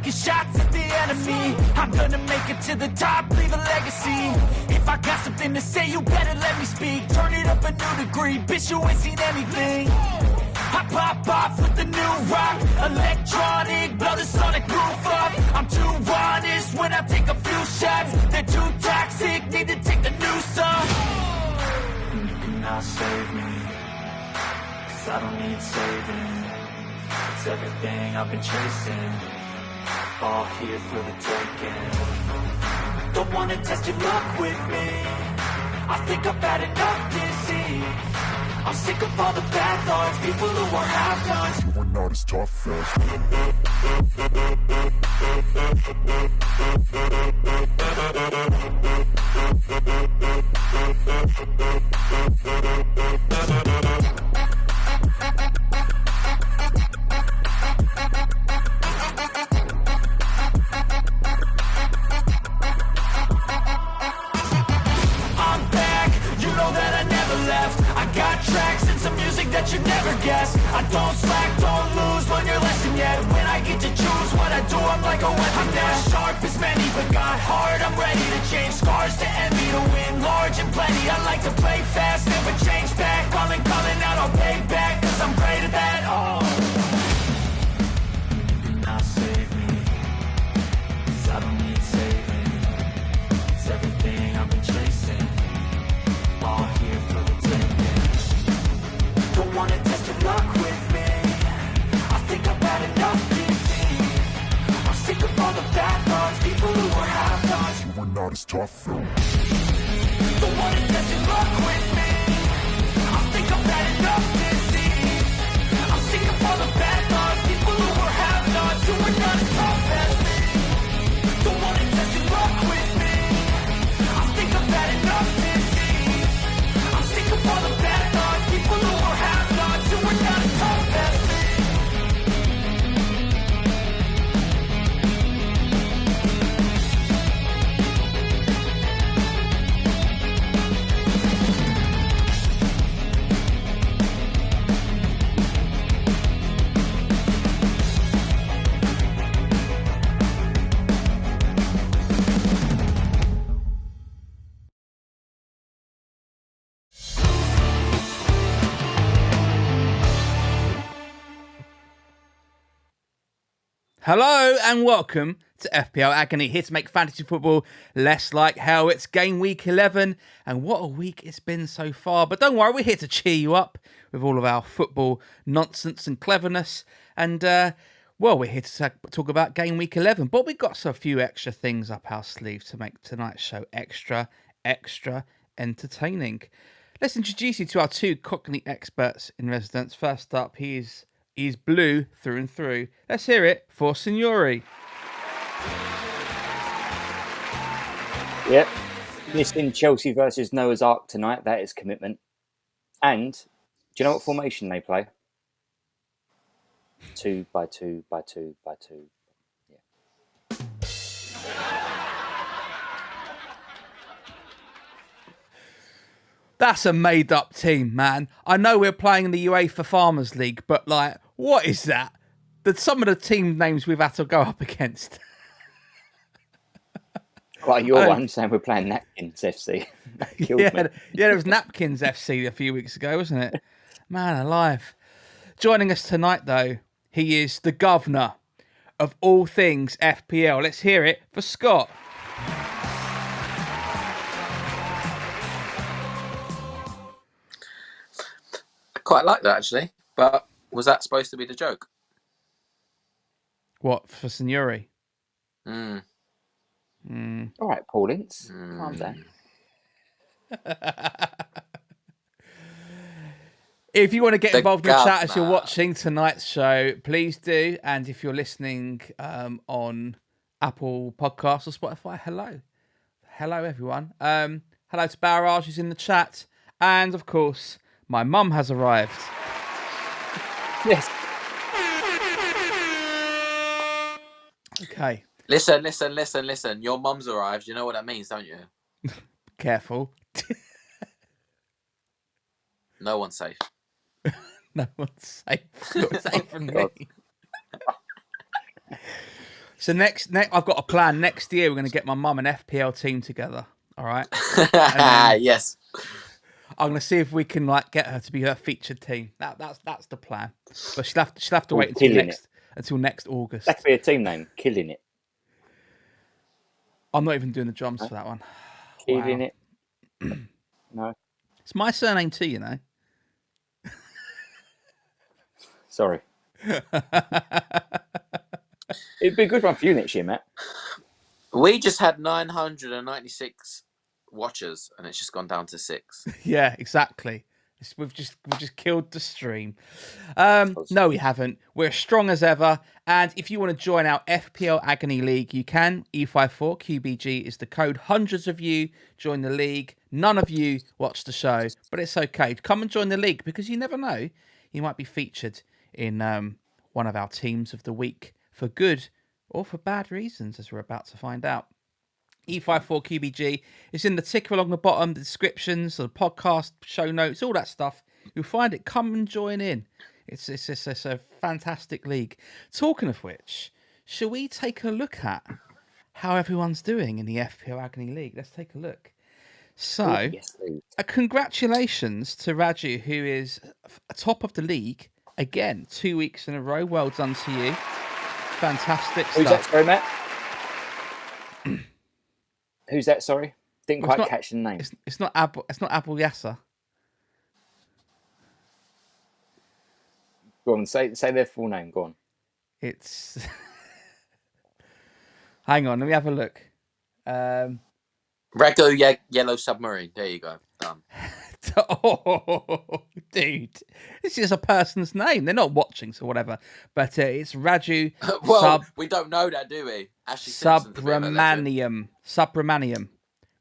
taking shots at the enemy. I'm gonna make it to the top, leave a legacy. If I got something to say, you better let me speak. Turn it up a new degree, bitch, you ain't seen anything. I pop off with the new rock, electronic, blow the sonic roof up. I'm too honest when I take a few shots. They're too toxic, need to take the noose off. You cannot save me, 'cause I don't need saving. It's everything I've been chasing, all here for the taking. Don't wanna test your luck with me, I think I've had enough disease. I'm sick of all the bad thoughts, people who are half-nots. You are not as tough as that you never guess. I don't slack, don't lose, learn your lesson yet. When I get to choose what I do, I'm like a weapon that's sharp as many, but got hard, I'm ready to change scars to envy, to win large and plenty. I like to play fast, never change back. Calling out, I'll pay back, 'cause I'm great at that. Oh, you cannot save me, 'cause I don't need saving. It's everything I've been chasing, all here for the taking. Don't wanna test your luck with me, I think I've had enough disease. I'm sick of all the bad thoughts, people who are half-nots. You are not as tough. Don't wanna test your luck with me, I think I've had enough disease. I'm sick of all the bad thoughts, people who are half-nots. You are not as tough as me. Don't wanna test your luck with me, I think I've had enough disease. I'm sick of all the bad thoughts, people who are half-nots. You are not as tough as me. Hello and welcome to FPL Agony, here to make fantasy football less like hell. It's game week 11 and what a week it's been so far. But don't worry, we're here to cheer you up with all of our football nonsense and cleverness. And, well, we're here to talk about game week 11. But we've got a few extra things up our sleeve to make tonight's show extra entertaining. Let's introduce you to our two Cockney experts in residence. First up, he's blue through and through. Let's hear it for Signore. Yep. Missing Chelsea versus Noah's Ark tonight. That is commitment. And do you know what formation they play? 2 by 2 by 2 by 2. Yeah. That's a made-up team, man. I know we're playing in the UEFA Farmers League, but, like, what is that? Some of the team names we've had to go up against. Like your one saying we're playing Napkins FC. That killed me. Yeah, it was Napkins FC a few weeks ago, wasn't it? Man alive. Joining us tonight, though, he is the governor of all things FPL. Let's hear it for Scott. Quite like that, actually. But was that supposed to be the joke? What, for Signore? All right, Paulins. Calm down. If you want to get involved in the chat as you're watching tonight's show, please do. And if you're listening on Apple Podcasts or Spotify, hello. Hello, everyone. Hello to Barrage, who's in the chat. And, of course, my mum has arrived. Yes. Okay. Listen. Your mum's arrived. You know what that means, don't you? Careful. No one's safe. No one's safe. Not safe from me. So next, I've got a plan. Next year, we're going to get my mum an FPL team together. All right. Yes. I'm going to see if we can get her to be her featured team. That's the plan. But she'll have to wait until next August. That could be a team name. Killing it. I'm not even doing the drums for that one. Killing it. No. It's my surname too, you know. Sorry. It'd be a good one for you next year, Matt. We just had 996 watchers, and it's just gone down to 6. Yeah, exactly. We've just killed the stream. No, we haven't. We're as strong as ever. And if you want to join our FPL Agony League, you can. E54QBG is the code. Hundreds of you join the league. None of you watch the show, but it's okay. Come and join the league because you never know. You might be featured in one of our teams of the week for good or for bad reasons, as we're about to find out. E54QBG is in the ticker along the bottom, the descriptions, the podcast, show notes, all that stuff. You'll find it. Come and join in. It's a fantastic league. Talking of which, shall we take a look at how everyone's doing in the FPL Agony League? Let's take a look. So, yes, please. Congratulations to Raju, who is top of the league again, 2 weeks in a row. Well done to you. Fantastic Who's stuff. that, sorry, Matt? Who's that? Sorry, didn't quite catch the name. It's not Abu Yasser. Go on, say their full name. Go on. It's. Hang on, let me have a look. Rego Yellow Submarine. There you go. Done. Oh, dude, this is a person's name. They're not watching, so whatever. But it's Raju. Well, we don't know that, do we? Ashley Subramaniam.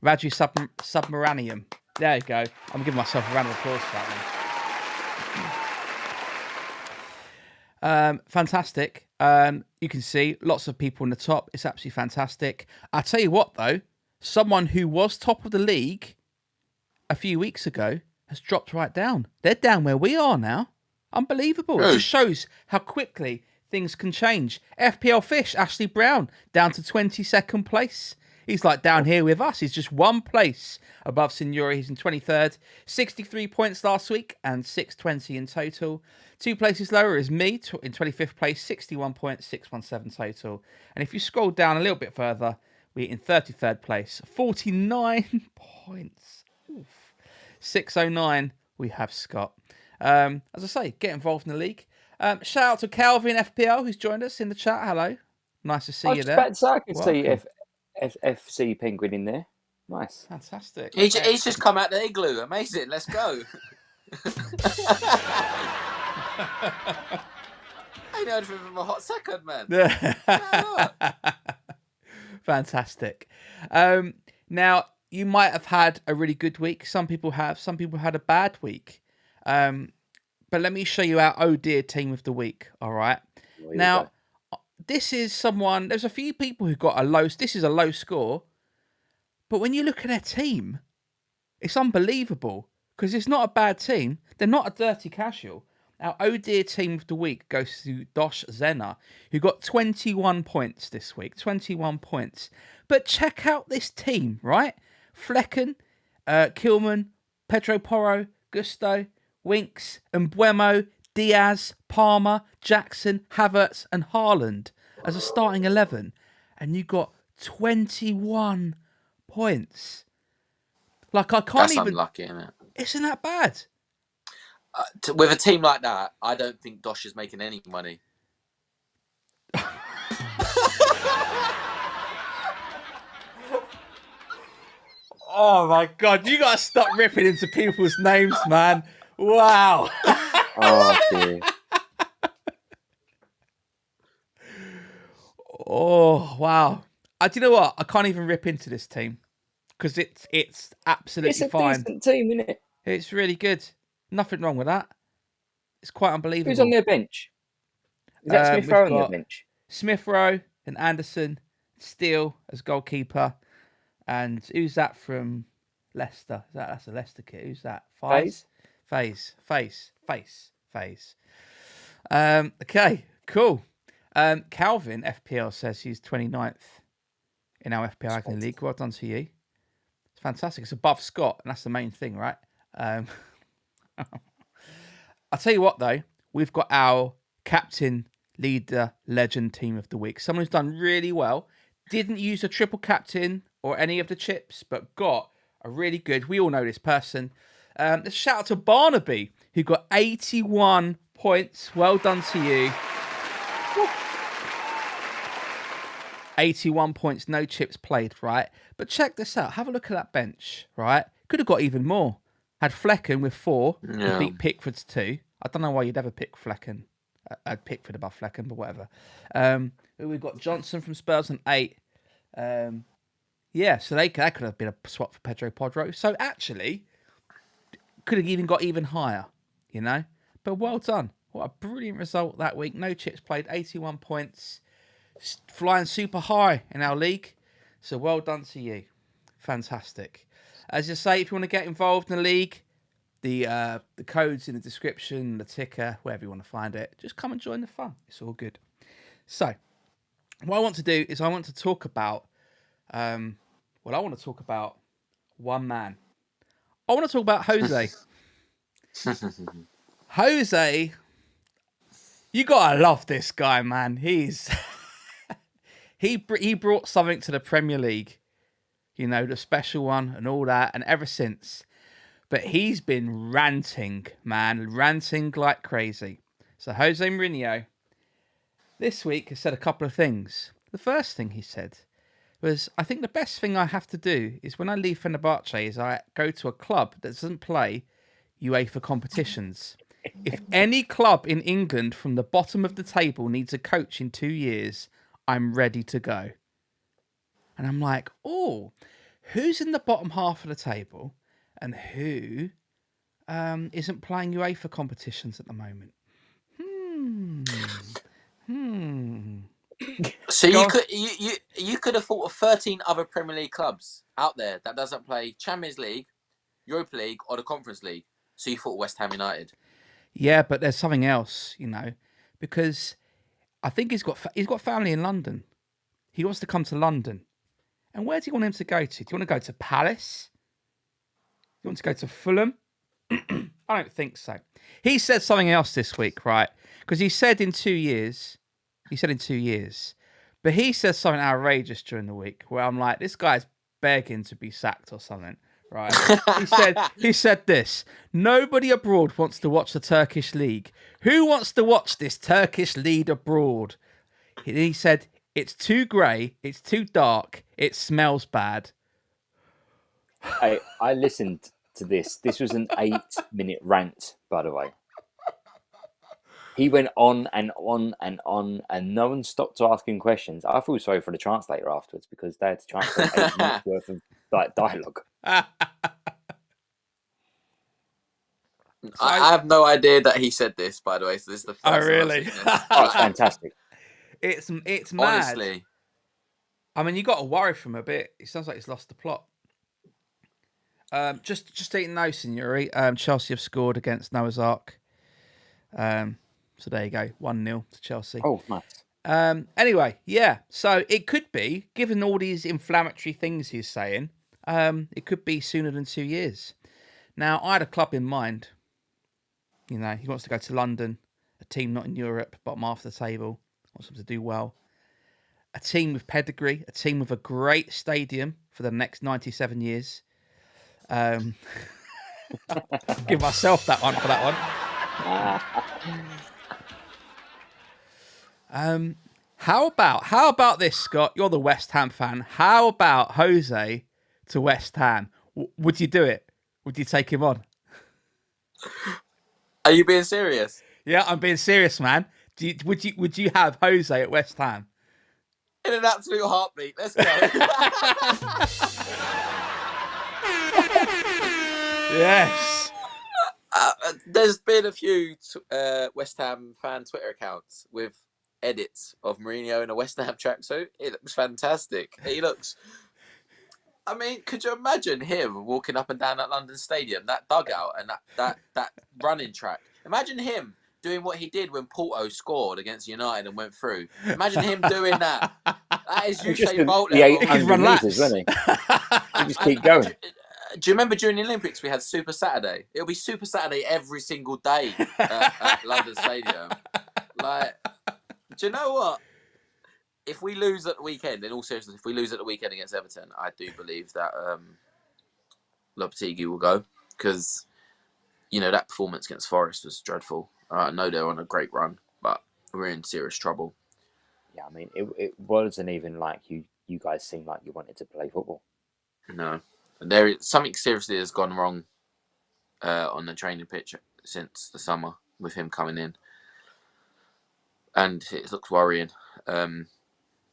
Raju Submaranium. There you go. I'm giving myself a round of applause for that one. Fantastic. You can see lots of people in the top. It's absolutely fantastic. I'll tell you what, though. Someone who was top of the league a few weeks ago has dropped right down. They're down where we are now. Unbelievable. It just shows how quickly things can change. FPL Fish, Ashley Brown, down to 22nd place. He's down here with us. He's just one place above Signore. He's in 23rd. 63 points last week and 620 in total. 2 places lower is me in 25th place, 61 points, 617 total. And if you scroll down a little bit further, we're in 33rd place, 49 points. Oof. 609, we have Scott. As I say, get involved in the league. Shout out to Calvin FPL, who's joined us in the chat. Hello. Nice to see you there. I can see FC Penguin in there. Nice. Fantastic. He's just come out the igloo. Amazing. Let's go. I know anything from a hot second, man. Fantastic. Now, you might have had a really good week. Some people have. Some people had a bad week. But let me show you our oh dear team of the week. All right. Now, this is someone. There's a few people who got a low. This is a low score. But when you look at their team, it's unbelievable because it's not a bad team. They're not a dirty casual. Our oh dear team of the week goes to Dosh Zena, who got 21 points this week. 21 points. But check out this team, right? Flecken, Kilman, Pedro Porro, Gusto, Winks, Mbuemo, Diaz, Palmer, Jackson, Havertz, and Haaland as a starting 11. And you got 21 points. I can't That's even... unlucky, isn't it? Isn't that bad? With a team like that, I don't think Dosh is making any money. Oh my God, you gotta stop ripping into people's names, man. Wow. Oh, dear. Oh, wow. Do you know what? I can't even rip into this team because it's absolutely It's a fine. decent team, isn't it? It's really good. Nothing wrong with that. It's quite unbelievable. Who's on their bench? Is that Smith Rowe on their bench? Smith Rowe and Anderson, Steele as goalkeeper. And who's that from Leicester? That's a Leicester kid. Who's that? Faze. Okay, cool. Calvin FPL says he's 29th in our FPL Agony League. Well done to you. It's fantastic. It's above Scott, and that's the main thing, right? I'll tell you what, though. We've got our captain, leader, legend team of the week. Someone who's done really well. Didn't use a triple captain or any of the chips, but got a really good, we all know this person. Let's shout out to Barnaby, who got 81 points. Well done to you. Woo. 81 points, no chips played, right? But check this out. Have a look at that bench, right? Could have got even more. Had Flecken with 4, and beat Pickford's 2. I don't know why you'd ever pick Flecken. I'd Pickford above Flecken, but whatever. We've got Johnson from Spurs on 8. So that could have been a swap for Pedro Podro. So actually, could have even got even higher, you know? But well done. What a brilliant result that week. No chips played, 81 points. Flying super high in our league. So well done to you. Fantastic. As I say, if you want to get involved in the league, the code's in the description, the ticker, wherever you want to find it. Just come and join the fun. It's all good. So, what I want to do is I want to talk about, I want to talk about one man. I want to talk about Jose. Jose, you gotta love this guy, man. He's he brought something to the Premier League, you know, the special one and all that, and ever since. But he's been ranting, man, ranting like crazy. So Jose Mourinho this week has said a couple of things. The first thing he said was, I think the best thing I have to do is when I leave Fenerbahce is I go to a club that doesn't play UEFA competitions. If any club in England from the bottom of the table needs a coach in 2 years, I'm ready to go. And I'm like, oh, who's in the bottom half of the table and who isn't playing UEFA competitions at the moment? So you could have thought of 13 other Premier League clubs out there that doesn't play Champions League, Europa League, or the Conference League. So you thought West Ham United. Yeah, but there's something else, you know, because I think he's got family in London. He wants to come to London. And where do you want him to go to? Do you want to go to Palace? Do you want to go to Fulham? I don't think so. He said something else this week, right? Because he said in 2 years. But he says something outrageous during the week where I'm like, this guy's begging to be sacked or something, right? he said this: nobody abroad wants to watch the Turkish league. Who wants to watch this Turkish league abroad? He said, it's too grey, it's too dark, it smells bad. I listened to this. This was an 8-minute rant, by the way. He went on and on and on, and no one stopped to ask him questions. I feel sorry for the translator afterwards because they had to translate 8 minutes worth of dialogue. I have no idea that he said this, by the way. So this is the first. Oh, really? Oh, it's fantastic. It's mad. Honestly. I mean, you got to worry for him a bit. It sounds like he's lost the plot. Just to know, Signore, Chelsea have scored against Noah's Ark. So there you go, 1-0 to Chelsea. Oh, nice. Anyway, yeah. So it could be, given all these inflammatory things he's saying, it could be sooner than 2 years. Now, I had a club in mind. You know, he wants to go to London, a team not in Europe, bottom half of the table, wants them to do well. A team with pedigree, a team with a great stadium for the next 97 years. Give myself that one for that one. How about this, Scott? You're the West Ham fan. How about Jose to West Ham? Would you do it? Would you take him on? Are you being serious? Yeah, I'm being serious, man. Would you have Jose at West Ham? In an absolute heartbeat. Let's go. Yes. There's been a few West Ham fan Twitter accounts with edits of Mourinho in a West Ham tracksuit. It looks fantastic. He looks... I mean, could you imagine him walking up and down that London stadium, that dugout and that running track? Imagine him doing what he did when Porto scored against United and went through. Imagine him doing that. That is He was just Usain Bolt the level. 800 run meters, laps. wasn't he? He just keep going. Do you remember during the Olympics we had Super Saturday? It'll be Super Saturday every single day at London Stadium. Like, do you know what? If we lose at the weekend, in all seriousness, if we lose at the weekend against Everton, I do believe that Lopetegui will go, because that performance against Forest was dreadful. I know they're on a great run, but we're in serious trouble. Yeah, I mean, it wasn't even like you guys seemed like you wanted to play football. No, there is something seriously has gone wrong on the training pitch since the summer with him coming in, and it looks worrying.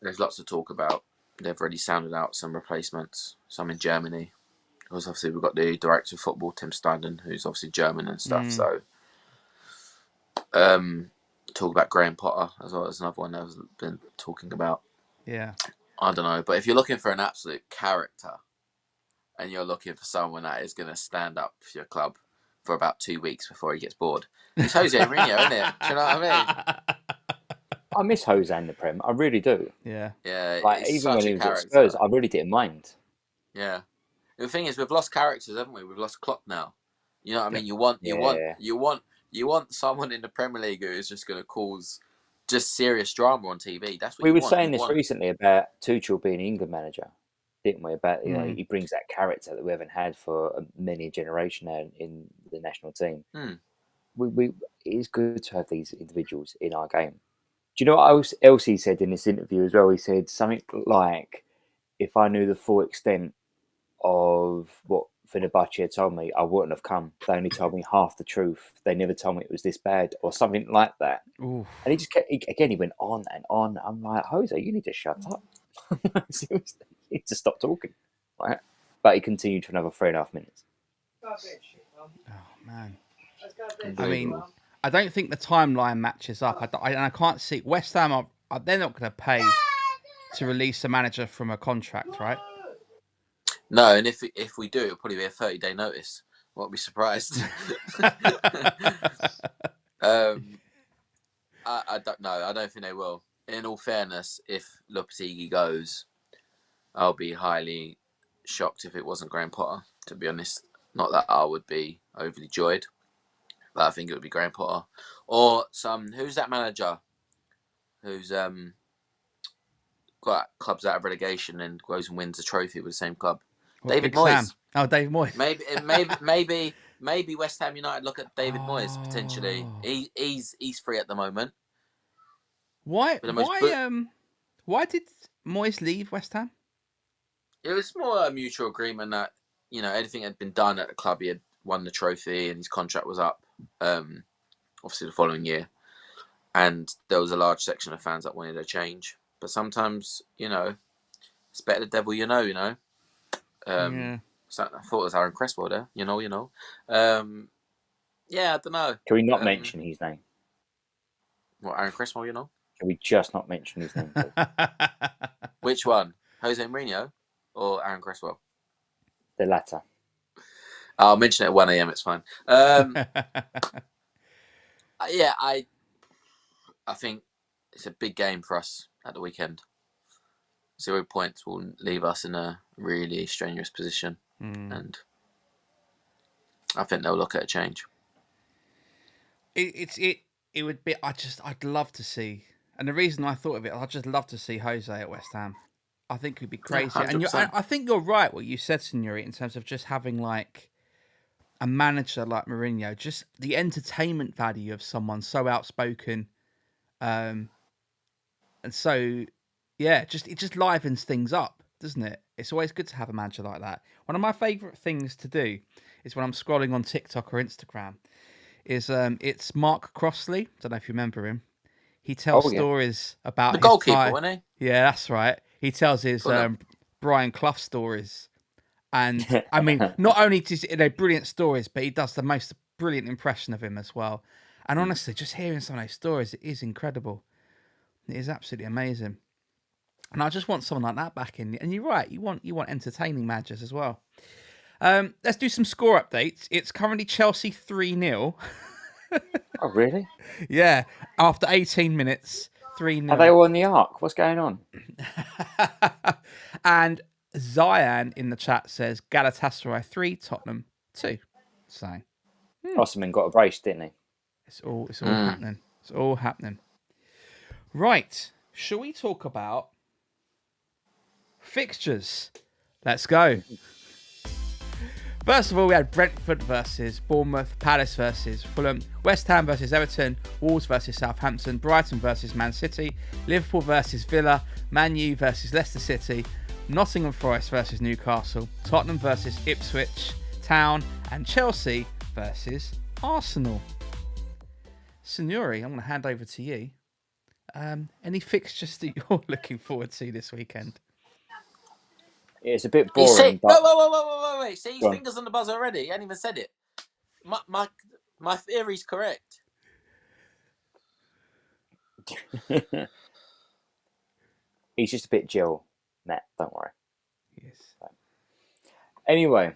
There's lots to talk about. They've already sounded out some replacements, some in Germany. Because obviously we've got the director of football, Tim Standen, who's obviously German and stuff. So, talk about Graham Potter as well as another one that I've been talking about. Yeah. I don't know, but if you're looking for an absolute character, and you're looking for someone that is going to stand up for your club for about 2 weeks before he gets bored, it's Jose Mourinho, isn't it? Do you know what I mean? I miss Jose in the Prem. I really do. Yeah. Yeah, Like, even when he was at Spurs, I really didn't mind. Yeah. The thing is, we've lost characters, haven't we? We've lost Klopp now. You know what I mean? You want someone in the Premier League who is just going to cause just serious drama on TV. That's what we you were want. saying this recently about Tuchel being England manager, didn't we? About he brings that character that we haven't had for many generations now in the national team. It is good to have these individuals in our game. Do you know what else he said in this interview as well? He said something like, "If I knew the full extent of what Fenerbahce had told me, I wouldn't have come. They only told me half the truth. They never told me it was this bad," or something like that. Oof. And he just kept, he went on and on. I'm like, Jose, you need to shut up. Seriously, you need to stop talking. Right? But he continued for another 3.5 minutes. Oh, man. I mean, I don't think the timeline matches up. I can't see West Ham. They're not going to pay to release a manager from a contract, right? No, and if we do, it'll probably be a 30-day notice. Won't be surprised. I don't know. I don't think they will. In all fairness, if Lopetegui goes, I'll be highly shocked if it wasn't Graham Potter, to be honest. Not that I would be overly joyed, but I think it would be Graham Potter. Or who's that manager who's got clubs out of relegation and goes and wins a trophy with the same club? David Moyes. Oh, David Moyes. Maybe West Ham United look at David Moyes potentially. He's free at the moment. Why did Moyes leave West Ham? It was more a mutual agreement that anything had been done at the club. He had won the trophy and his contract was up. Obviously the following year, and there was a large section of fans that wanted a change. But sometimes it's better the devil you know. Yeah. So I thought it was Aaron Cresswell there. Yeah, I don't know. Can we not mention his name? What, Aaron Cresswell? Can we just not mention his name? Which one? Jose Mourinho or Aaron Cresswell? The latter. I'll mention it at 1 a.m. It's fine. Yeah, I think it's a big game for us at the weekend. 0 points will leave us in a really strenuous position, and I think they'll look at a change. It would be. I'd love to see, and the reason I thought of it, I'd just love to see Jose at West Ham. I think it'd be crazy, Yeah, and I think you're right what you said, Signore, in terms of just having like a manager like Mourinho, just the entertainment value of someone so outspoken, and so. Yeah, it just livens things up, doesn't it? It's always good to have a manager like that. One of my favourite things to do is when I'm scrolling on TikTok or Instagram, is it's Mark Crossley. Don't know if you remember him. He tells stories about the goalkeeper, wasn't he? Yeah, that's right. He tells his Brian Clough stories, and I mean, not only are they brilliant stories, but he does the most brilliant impression of him as well. And honestly, just hearing some of those stories, it is incredible. It is absolutely amazing. And I just want someone like that back in. And you're right, you want entertaining managers as well. Let's do some score updates. It's currently Chelsea 3-0. Oh, really? Yeah, after 18 minutes, 3-0. Are they all on the arc? What's going on? And Zion in the chat says Galatasaray 3, Tottenham 2. So Osman got a brace, didn't he? it's all happening. It's all happening. Right. Shall we talk about fixtures? Let's go. First of all, we had Brentford versus Bournemouth, Palace versus Fulham, West Ham versus Everton, Wolves versus Southampton, Brighton versus Man City, Liverpool versus Villa, Man U versus Leicester City, Nottingham Forest versus Newcastle, Tottenham versus Ipswich Town, and Chelsea versus Arsenal. Signore, I'm going to hand over to you. Any fixtures that you're looking forward to this weekend? It's a bit boring, but Wait. See his fingers on the buzzer already. He hadn't even said it. My theory's correct. he's just a bit Jill, Matt. Don't worry. Yes. Anyway,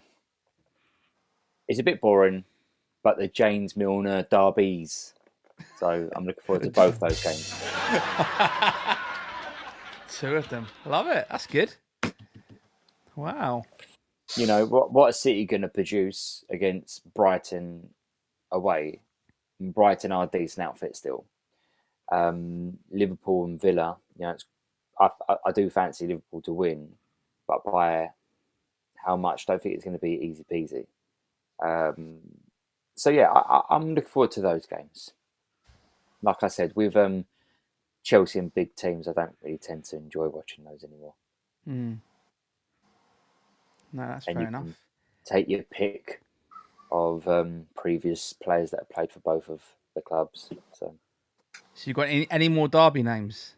it's a bit boring, but the James Milner derbies. So I'm looking forward to both those games. 2 of them. Love it. That's good. Wow. You know, what are City going to produce against Brighton away? Brighton are a decent outfit still. Liverpool and Villa, you know, I do fancy Liverpool to win, but by how much, I don't think it's going to be easy peasy. So yeah, I'm looking forward to those games. Like I said, with Chelsea and big teams, I don't really tend to enjoy watching those anymore. No, that's And fair you enough. can take your pick of previous players that have played for both of the clubs. So you got any more derby names?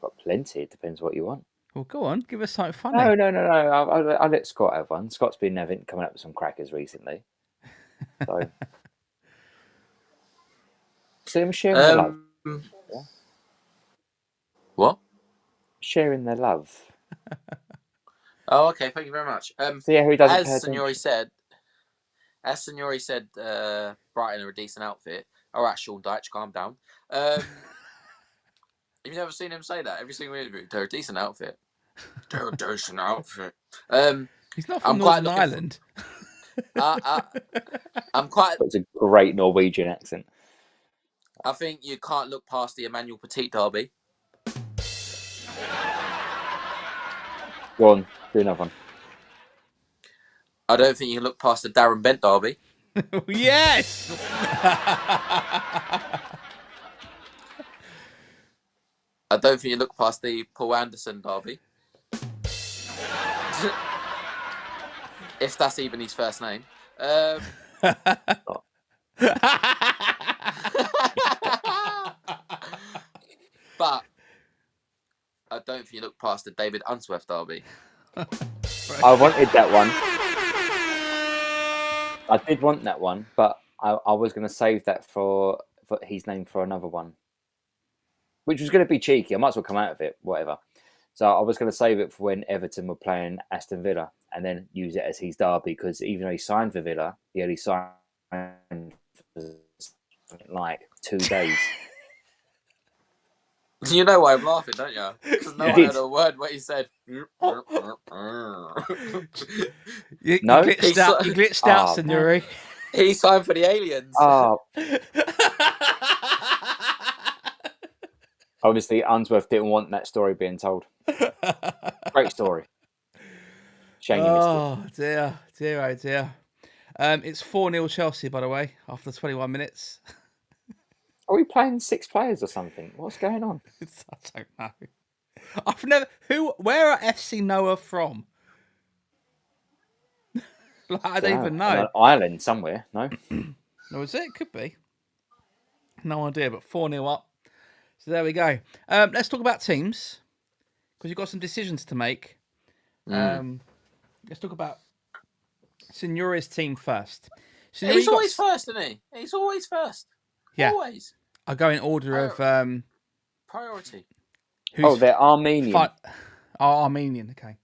got plenty. It depends what you want. Well, go on. Give us something funny. No. I'll let Scott have one. Scott's been coming up with some crackers recently. So, see him sharing the love. Yeah? What? Sharing their love. Oh, okay. Thank you very much. So yeah, who doesn't pay As attention? Signore said, Brighton are a decent outfit. All right, Sean Dyche, calm down. You've never seen him say that every single interview. They're a decent outfit. They're a decent outfit. He's not from Northern Ireland. I'm quite. It's a great Norwegian accent. I think you can't look past the Emmanuel Petit derby. Go on, do another one. I don't think you can look past the Darren Bent derby. Yes. I don't think you look past the Paul Anderson derby. If that's even his first name. But I don't think you look past the David Unsworth derby. I wanted that one. I did want that one, but I was going to save that for his name for another one, which was going to be cheeky. I might as well come out of it, whatever. So I was going to save it for when Everton were playing Aston Villa and then use it as his derby, because even though he signed for Villa, he only signed for like 2 days. You know why I'm laughing, don't you? Because no one heard a word what he said. You glitched out, Signore. He signed for the Aliens. Oh. Obviously, Unsworth didn't want that story being told. Great story. Shame you missed it. Oh dear. It's 4-0 Chelsea, by the way, after 21 minutes. Are we playing 6 players or something? What's going on? I don't know. Where are FC Noah from? I don't even know. An island somewhere, no? No, is it? Could be. No idea, but 4-0 up. So there we go. Let's talk about teams, because you've got some decisions to make. Let's talk about Signore's team first. Signore, he's always first, isn't he? He's always first. Yeah. Always. I'll go in order of... priority. They're Armenian. Armenian, okay.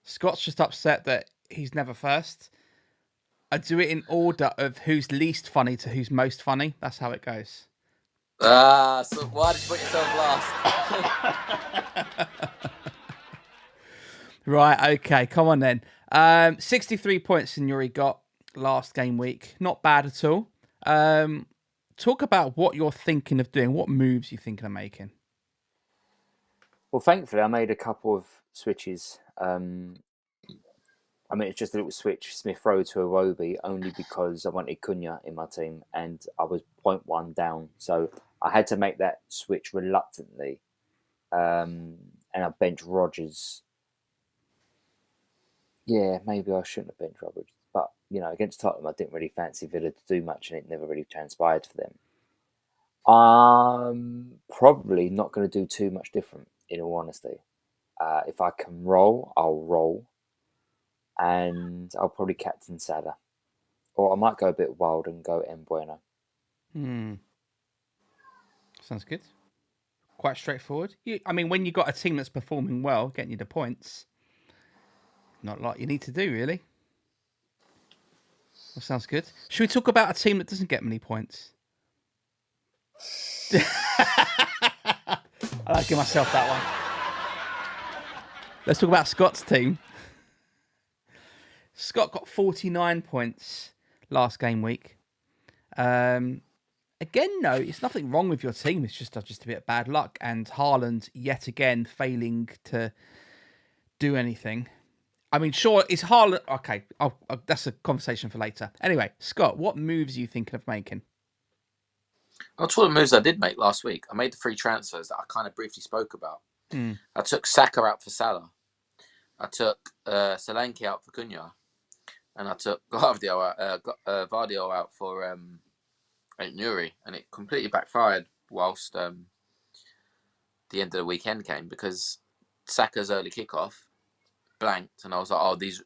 Scott's just upset that he's never first. I do it in order of who's least funny to who's most funny. That's how it goes. So why did you put yourself last? Right, okay, come on then. 63 points Signore got last game week. Not bad at all. Talk about what you're thinking of doing. What moves you're thinking of making? Well, thankfully, I made a couple of switches. It's just a little switch, Smith Rowe to Iwobi, only because I wanted Cunha in my team and I was 0.1 down. So I had to make that switch reluctantly. And I benched Rodgers. Yeah, maybe I shouldn't have benched Rodgers. But, against Tottenham, I didn't really fancy Villa to do much and it never really transpired for them. I'm probably not going to do too much different, in all honesty. If I can roll, I'll roll. And I'll probably captain Salah. Or I might go a bit wild and go Mbueno. Sounds good. Quite straightforward. When you got a team that's performing well, getting you the points, not a lot you need to do, really. That sounds good. Should we talk about a team that doesn't get many points? I'll give myself that one. Let's talk about Scott's team. Scott got 49 points last game week. Again, no, it's nothing wrong with your team. It's just a bit of bad luck. And Haaland, yet again, failing to do anything. Sure, is Haaland... Okay, that's a conversation for later. Anyway, Scott, what moves are you thinking of making? I'll tell you the moves I did make last week. I made the 3 transfers that I kind of briefly spoke about. I took Saka out for Salah. I took Solanke out for Cunha. And I took Vardio out for Nuri. And it completely backfired whilst the end of the weekend came because Saka's early kickoff blanked. And I was like, oh, these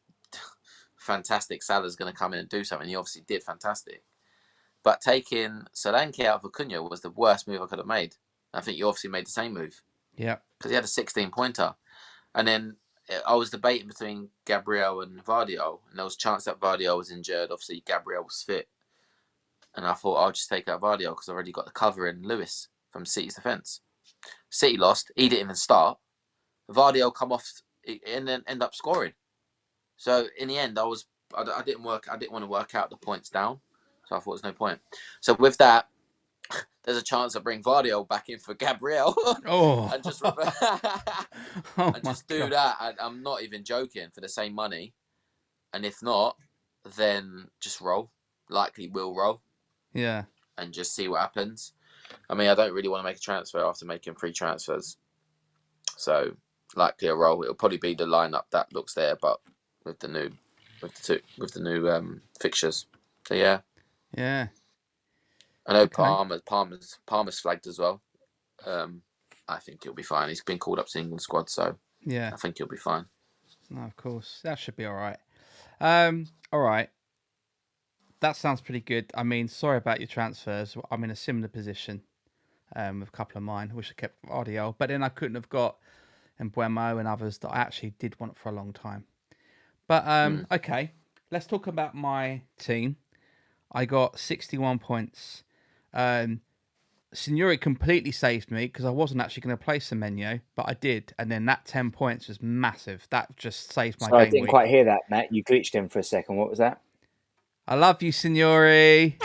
fantastic. Salah's going to come in and do something. He obviously did fantastic. But taking Solanke out for Cunha was the worst move I could have made. I think you obviously made the same move. Yeah. Because he had a 16-pointer. And then I was debating between Gabriel and Vardio. And there was a chance that Vardio was injured. Obviously, Gabriel was fit. And I thought, I'll just take out Vardio because I already got the cover in Lewis from City's defence. City lost. He didn't even start. Vardio come off and then end up scoring. So in the end, I didn't want to work out the points down. So I thought there's no point. So with that, there's a chance I bring Vardio back in for Gabriel. And just do that. I'm not even joking, for the same money. And if not, then just roll. Likely will roll. Yeah. And just see what happens. I don't really want to make a transfer after making 3 transfers. So likely a roll. It'll probably be the lineup that looks there, but with the new fixtures. So yeah. Yeah. I know Palmer's flagged as well. I think he'll be fine. He's been called up to the England squad, so yeah, I think he'll be fine. No, of course. That should be all right. All right. That sounds pretty good. Sorry about your transfers. I'm in a similar position with a couple of mine. I wish I kept RDL, but then I couldn't have got Mbuemo and others that I actually did want for a long time. But okay, let's talk about my team. I got 61 points. Signore completely saved me because I wasn't actually going to play Semenyo, but I did. And then that 10 points was massive. That just saved my game I didn't quite hear that, Matt. You glitched in for a second. What was that? I love you, Signore.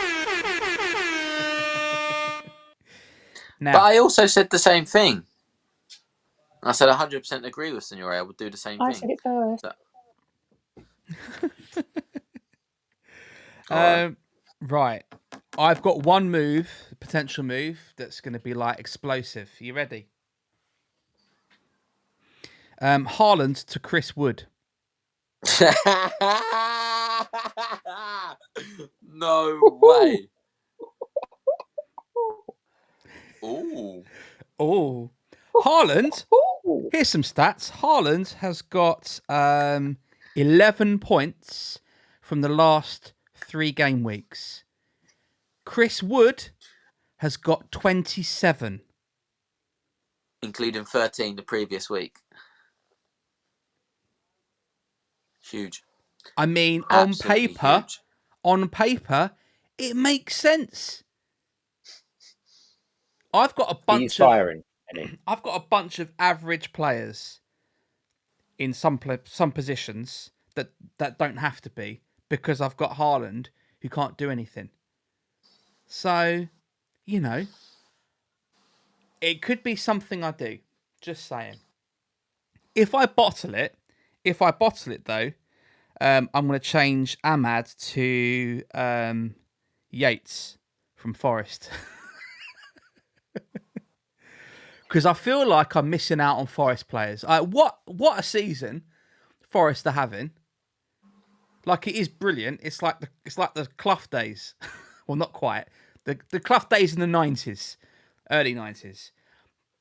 But I also said the same thing. I said 100% agree with Signore. I would do the same thing. I said it first. Right. I've got one potential move, that's going to be like explosive. Are you ready? Haaland to Chris Wood. No way. Oh. Haaland, here's some stats. Haaland has got 11 points from the last 3 game weeks. Chris Wood has got 27. Including 13 the previous week. Huge. Absolutely on paper, huge. on paper, it makes sense. I've got a He's bunch of firing. Isn't he? I've got a bunch of average players in some positions that don't have to be, because I've got Haaland who can't do anything. So, you know, it could be something I do. Just saying. If I bottle it though, I'm going to change Ahmad to Yates from Forest. Because I feel like I'm missing out on Forest players. What a season Forest are having. Like, it is brilliant. It's like the Clough days. Well, not quite. The Clough days in the 90s, early 90s.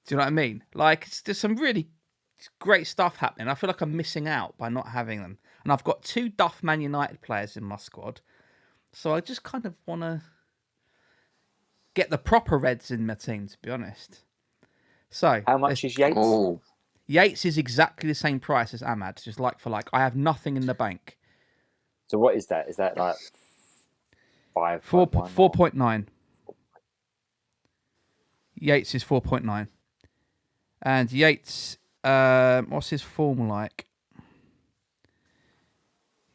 Do you know what I mean? Like, there's some really great stuff happening. I feel like I'm missing out by not having them. And I've got 2 Duff Man United players in my squad. So I just kind of want to get the proper Reds in my team, to be honest. So How much is Yates? Oh, Yates is exactly the same price as Ahmad, just like for like. I have nothing in the bank. So what is that? Is that like 4.9. Yates is 4.9. And Yates, what's his form like?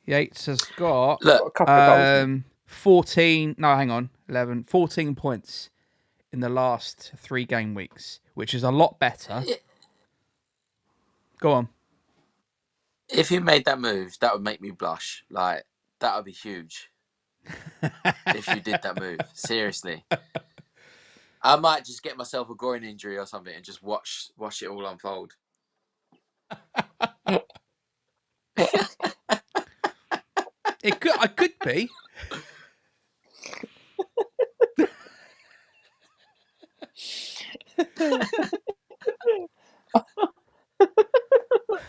Yates has got Got a couple of goals. 14 points in the last 3 game weeks, which is a lot better. Go on. if you made that move, that would make me blush. Like, that would be huge. If you did that move, seriously, I might just get myself a groin injury or something and just watch it all unfold. I could be.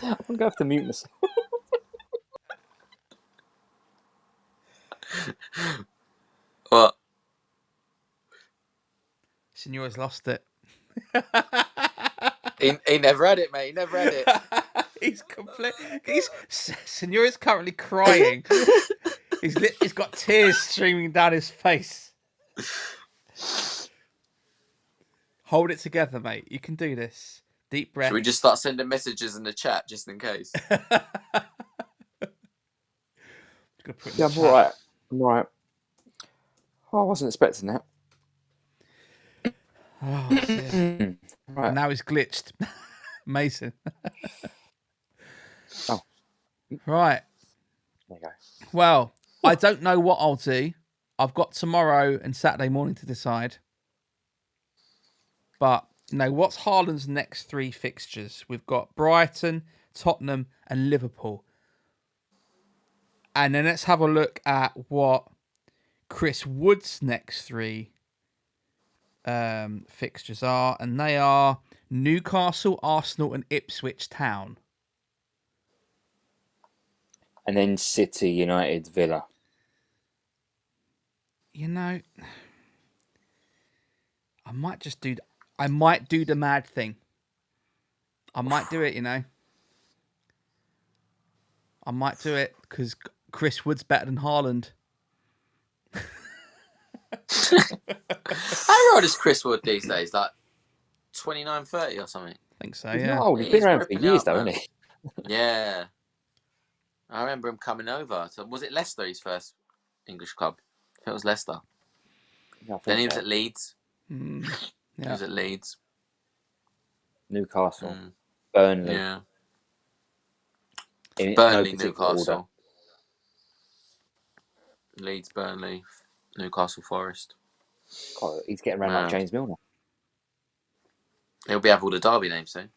I'm going to have to mute myself. What? Signore's lost it. He never had it, mate. He never had it. Signore's currently crying. He's got tears streaming down his face. Hold it together, mate. You can do this. Deep breath. Should we just start sending messages in the chat just in case? Yeah, I'm all right. I'm all right. Oh, I wasn't expecting that. Oh, dear. Right. And now he's glitched. Mason. Oh. Right. There you go. Well, I don't know what I'll do. I've got tomorrow and Saturday morning to decide. But, what's Haaland's next 3 fixtures? We've got Brighton, Tottenham, and Liverpool. And then let's have a look at what Chris Wood's next 3 fixtures are. And they are Newcastle, Arsenal, and Ipswich Town. And then City, United, Villa. I might do the mad thing. I might do it, I might do it because Chris Wood's better than Haaland. How old is Chris Wood these days? Like 29, 30 or something? I think so, He's yeah. not old. He's He's been around for ripping it years, up, though, man. hasn't he? Yeah. I remember him coming over. So was it Leicester, his first English club? I think it was Leicester. Yeah, I think Then he was so. at Leeds. Mm, He yeah. was at Leeds. Newcastle, Mm, Burnley. yeah. In no Burnley, particular order. Newcastle. Leeds, Burnley, Newcastle, Forest. God, he's getting around like Wow. James Milner. He'll be have all the Derby names soon.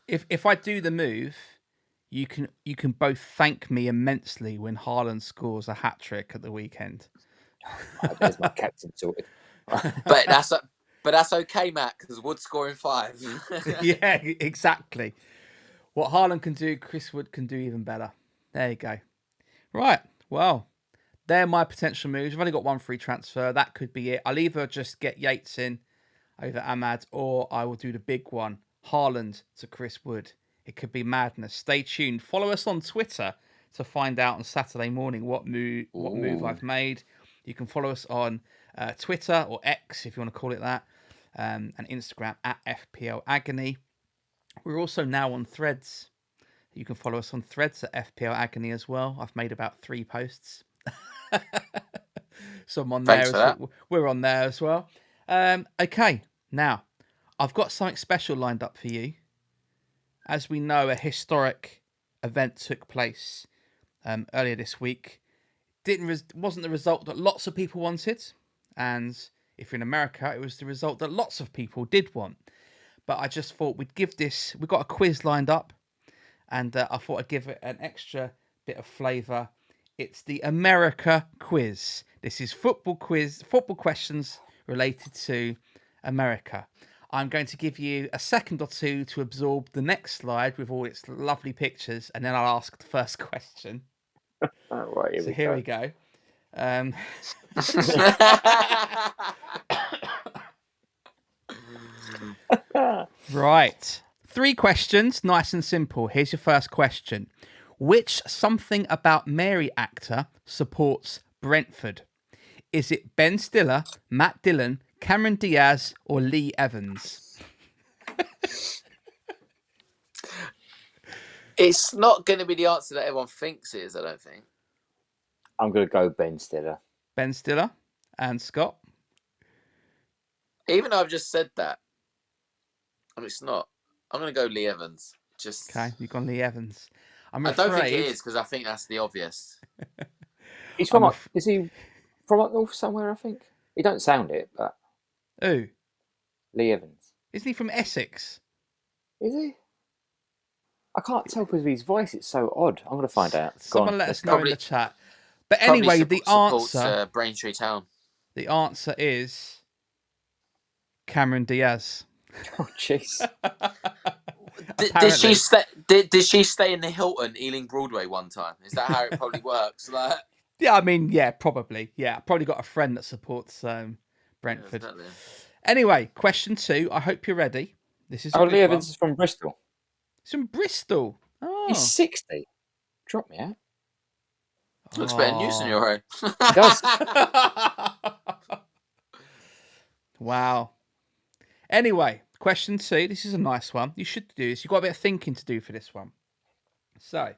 If I do the move, you can both thank me immensely when Haaland scores a hat-trick at the weekend. Right, there's my captain sorted. But that's okay, Matt, because Wood's scoring 5. Yeah, exactly. What Haaland can do, Chris Wood can do even better. There you go. Right. Well, they're my potential moves. I've only got 1 free transfer. That could be it. I'll either just get Yates in over Ahmad, or I will do the big one, Haaland to Chris Wood. It could be madness. Stay tuned. Follow us on Twitter to find out on Saturday morning what move I've made. You can follow us on Twitter or X, if you want to call it that, and Instagram at FPL Agony. We're also now on Threads. You can follow us on Threads at FPL Agony as well. I've made about 3 posts. So I'm on there. Thanks for that. We're on there as well. Okay, now I've got something special lined up for you. As we know, a historic event took place earlier this week. Wasn't the result that lots of people wanted, and if you're in America, it was the result that lots of people did want. But I just thought we'd give this. We've got a quiz lined up, and I thought I'd give it an extra bit of flavour. It's the America quiz. This is football questions related to America. I'm going to give you a second or two to absorb the next slide with all its lovely pictures, and then I'll ask the first question. Right, Here we go. Right. 3 questions, nice and simple. Here's your first question. Which Something About Mary actor supports Brentford? Is it Ben Stiller, Matt Dillon, Cameron Diaz, or Lee Evans? It's not going to be the answer that everyone thinks it is, I don't think. I'm going to go Ben Stiller. Ben Stiller and Scott? Even though I've just said that, it's not. I'm going to go Lee Evans. Okay, you've gone Lee Evans. I don't think it is, because I think that's the obvious. He's from is he from up north somewhere, I think? He don't sound it, but... Who? Lee Evans. Isn't he from Essex? Is he? I can't tell because of his voice. It's so odd. I'm going to find out. Someone let us know in the chat. But anyway, the answer... Braintree Town. The answer is... Cameron Diaz. Oh, jeez. Did she stay in the Hilton, Ealing Broadway one time? Is that how it probably works? Like... Yeah, I mean, yeah, probably. Yeah, I probably got a friend that supports Brentford. Yeah, anyway, question 2. I hope you're ready. This is Lee Evans is from Bristol. He's from Bristol. Oh. He's 60. Drop me out. Looks better than you, Signore. He does. Wow. Anyway, question 2. This is a nice one. You should do this. You've got a bit of thinking to do for this one. So,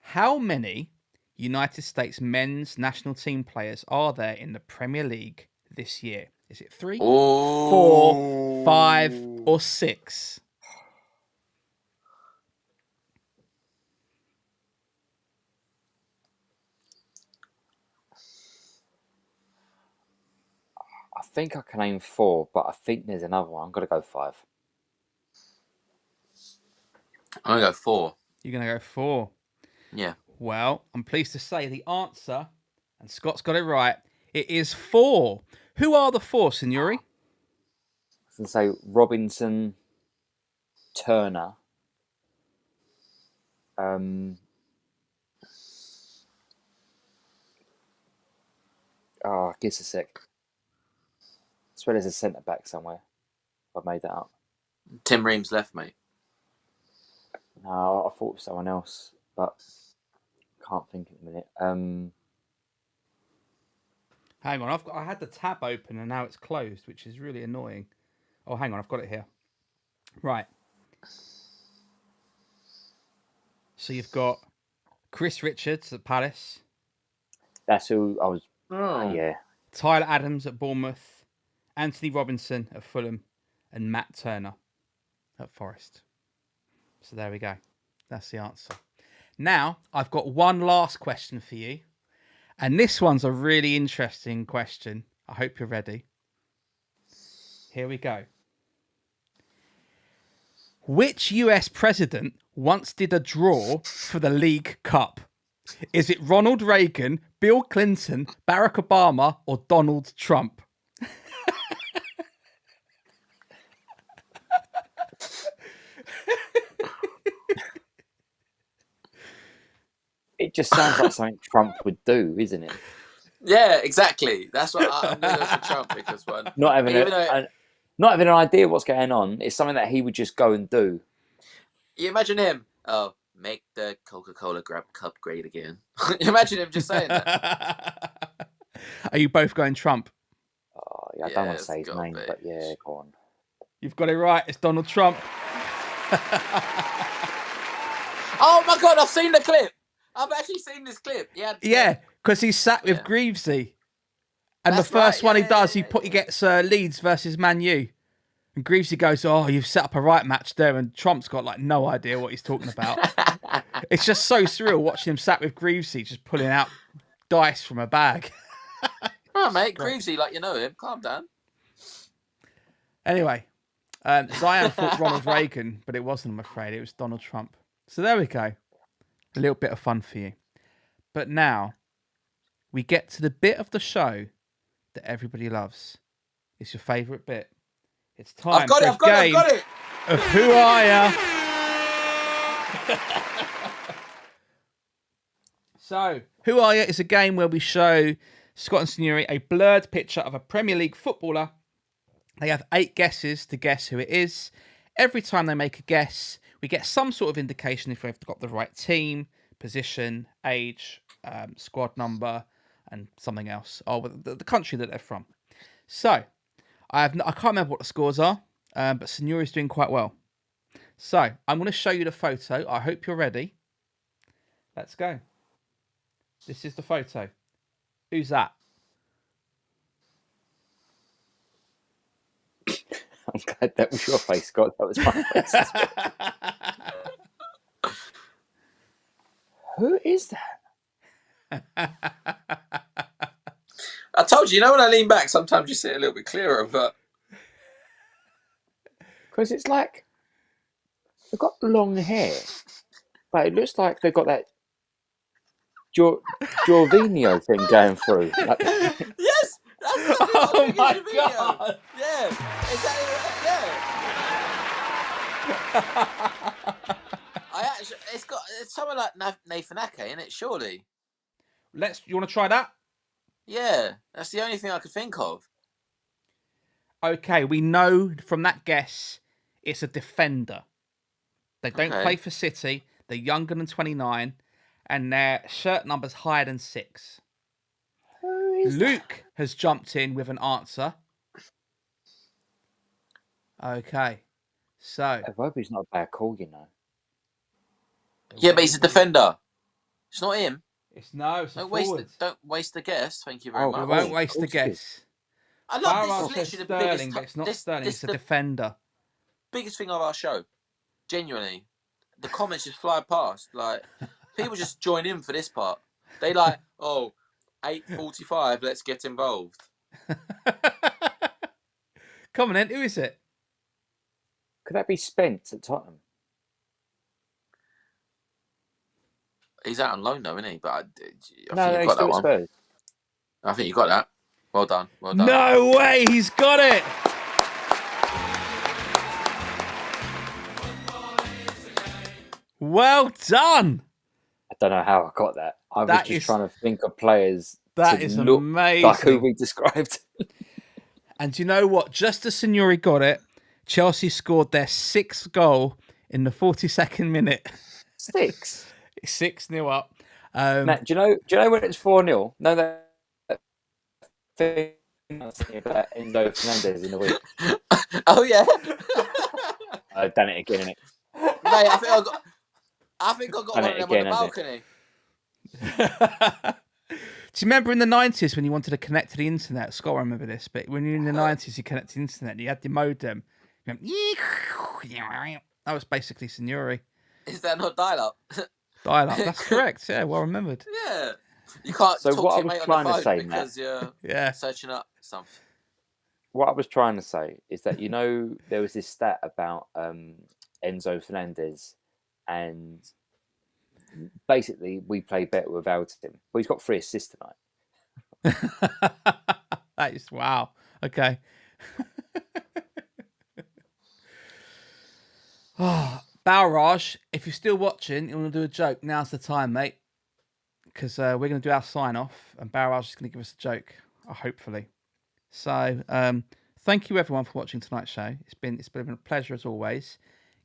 how many United States men's national team players are there in the Premier League this year? Is it 3, 4, 5, or 6? I think I can name 4, but I think there's another one. I'm going to go 5. I'm going to go 4. You're going to go 4? Yeah. Well, I'm pleased to say the answer, and Scott's got it right, it is 4. Who are the 4, Signore? I was going to say Robinson, Turner, give us a sec. I swear there's a centre back somewhere. I've made that up. Tim Ream's left, mate. No, I thought it was someone else, but can't think at the minute. Hang on, I had the tab open and now it's closed, which is really annoying. Oh, hang on, I've got it here. Right. So you've got Chris Richards at Palace. That's who I was. Oh. Yeah. Tyler Adams at Bournemouth. Anthony Robinson at Fulham. And Matt Turner at Forest. So there we go. That's the answer. Now, I've got one last question for you. And this one's a really interesting question. I hope you're ready. Here we go. Which US president once did a draw for the League Cup? Is it Ronald Reagan, Bill Clinton, Barack Obama, or Donald Trump? It just sounds like something Trump would do, isn't it? Yeah, exactly. That's what I'm going to go for Trump because one. Not having an idea what's going on. It's something that he would just go and do. You imagine him. Oh, make the Coca-Cola cup great again. Imagine him just saying that. Are you both going Trump? Oh, yeah, I don't want to it's say his gotta name, be. but yeah, go on. You've got it right. It's Donald Trump. Oh my God, I've seen the clip. I've actually seen this clip. Yeah, because he's sat with Greavesy. And That's the first right, one he yeah, does, yeah, he gets Leeds versus Man U. And Greavesy goes, "Oh, you've set up a right match there." And Trump's got like no idea what he's talking about. It's just so surreal watching him sat with Greavesy just pulling out dice from a bag. Oh, mate, Greavesy, like you know him. Calm down. Anyway, Zion thought Ronald Reagan, but it wasn't, I'm afraid. It was Donald Trump. So there we go. A little bit of fun for you. But now, we get to the bit of the show that everybody loves. It's your favourite bit. It's time for a game of Who Are Ya? So, Who Are Ya is a game where we show Scott and Signore a blurred picture of a Premier League footballer. They have 8 guesses to guess who it is. Every time they make a guess, we get some sort of indication if they've got the right team, position, age, squad number, and something else, or the country that they're from. So, I can't remember what the scores are, but Signore's doing quite well. So, I'm going to show you the photo. I hope you're ready. Let's go. This is the photo. Who's that? I'm glad that was your face, Scott. That was my face as well. Who is that? I told you, when I lean back, sometimes you see it a little bit clearer, but... Because it's like, they've got long hair, but it looks like they've got that Jorvinho thing going through. Like, Yes! That's exactly what Oh I'm my thinking of the video. God. Yeah, exactly right, yeah. It's someone like Nathan Ake, isn't it, surely? You want to try that? Yeah, that's the only thing I could think of. Okay, we know from that guess it's a defender. They don't play for City. They're younger than 29, and their shirt number's higher than 6. who is Luke has jumped in with an answer. Okay, so that? I hope he's not a bad call, you know. Yeah, but he's a defender. It's not him. It's a forward. Don't waste the guess. Thank you very We much. won't waste the of course it is. guess. I love Barras this. says Is literally the Sterling, biggest. but it's not Sterling. This It's a the defender. biggest thing of our show. Genuinely, the comments just fly past. Like people just join in for this part. They like, 8:45. Let's get involved. Come on, then. Who is it? Could that be Spence at Tottenham? He's out on loan though, isn't he? But I think No, you he's got that still at one. Spurs. I think you got that. Well done. Well done. No way, he's got it. Well done. I don't know how I got that. I was That just is- trying to think of players That to is look amazing. like who we described. And you know what? Just as Signore got it, Chelsea scored their 6th goal in the 42nd minute. 6. 6-0 up. Matt, do you know when it's 4-0? No, that thing I was thinking about Enzo Fernandez in the week. Oh yeah. I've done it again, innit? Mate, I think I got Done one it of them again, on the balcony. Do you remember in the 90s when you wanted to connect to the internet? Scott will remember this, but when you're in the 90s, you connect to the internet, you had the modem. You went, that was basically Signore. Is that not dial-up? Dial-up. That's correct. Yeah, well remembered. Yeah. You can't So talk what to I your was mate on trying the to phone say, because you're Yeah. searching up something. What I was trying to say is that, there was this stat about Enzo Fernandez, and basically we play better without him. Well, he's got 3 assists tonight. That is wow. Okay. Balraj, if you're still watching, you want to do a joke, now's the time, mate. Because we're going to do our sign off, and Balraj is going to give us a joke, hopefully. So, thank you everyone for watching tonight's show. It's been a pleasure as always.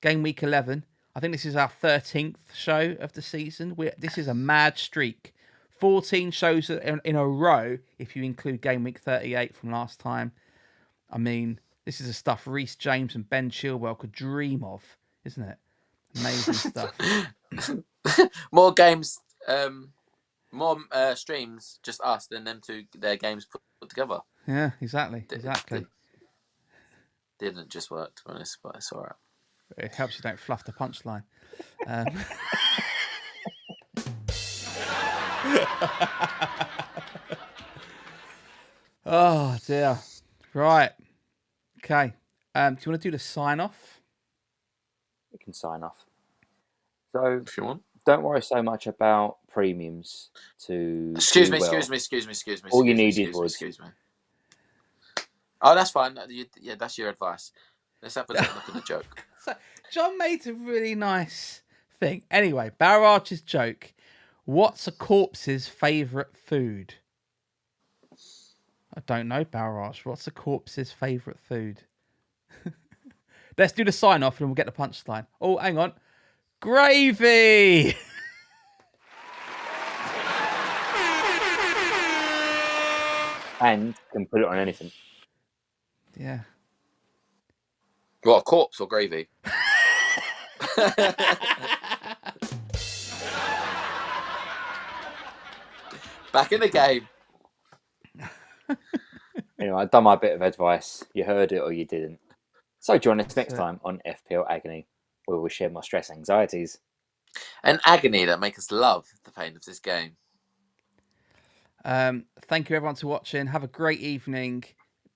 Game week 11. I think this is our 13th show of the season. This is a mad streak. 14 shows in a row, if you include Game Week 38 from last time. I mean, this is the stuff Reece James and Ben Chilwell could dream of, isn't it? Amazing stuff. More games, more streams, just us, than them two, their games put together. Yeah, exactly. Exactly. Didn't just work, to be honest, but it's all right. It helps you don't fluff the punchline. Oh, dear. Right. Okay. Do you want to do the sign off? We can sign off. So, If you want. don't worry so much about premiums to. Excuse me. All you needed was. Excuse me. Oh, that's fine. Yeah, that's your advice. Let's have a look at the joke. So, John made a really nice thing. Anyway, Barrow Archer's joke. What's a corpse's favourite food? I don't know, Barrow Archer. What's a corpse's favourite food? Let's do the sign off and we'll get the punchline. Oh, hang on. Gravy! And can put it on anything. Yeah. What, corpse or gravy? Back in the game. Anyway, I've done my bit of advice. You heard it or you didn't. So join us next time on FPL Agony, where we'll share my stress anxieties. An agony that makes us love the pain of this game. Thank you everyone for watching. Have a great evening.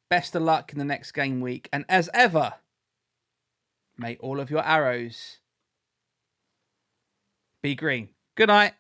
Best of luck in the next game week. And as ever, may all of your arrows be green. Good night.